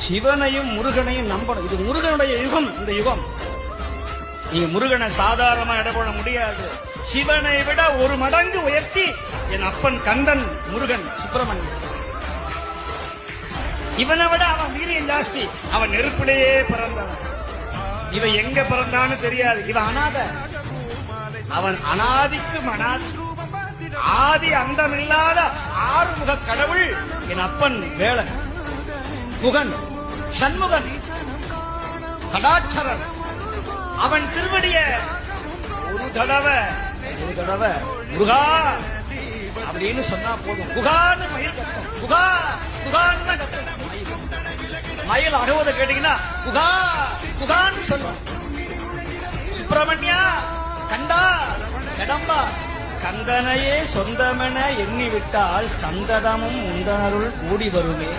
சிவனையும் முருகனையும் நம்பணும். இது முருகனுடைய யுகம். இந்த யுகம் நீங்க முருகனை சாதாரணமா இடப்பட முடியாது. சிவனை விட ஒரு மடங்கு உயர்த்தி என் அப்பன் கந்தன் முருகன் சுப்பிரமணியன். இவனை விட அவன் வீரியம் ஜாஸ்தி. அவன் நெருப்பிலேயே பிறந்தவன். இவன் எங்க பிறந்தான்னு தெரியாது. இவன் அனாத. அவன் அனாதிக்கும் அனாதி, ஆதி அந்தமில்லாத ஆறுமுக கடவுள் என் அப்பன் வேளன், முகன், சண்முகன், கடாட்சரன். அவன் திருவடிய ஒரு தடவை முருகா அப்படின்னு சொன்னா போதும். குகான்னு மயில் கத்தும். குகா குகான்னு கத்தும் மயில். அகவதை கேட்டீங்கன்னா குகா குகான்னு சொல்லும். சுப்பிரமணியா, கந்தா, கடம்பா, கந்தனையே சொந்தமென எண்ணிவிட்டால் சந்ததமும் உந்தனருள் கூடி வருமே.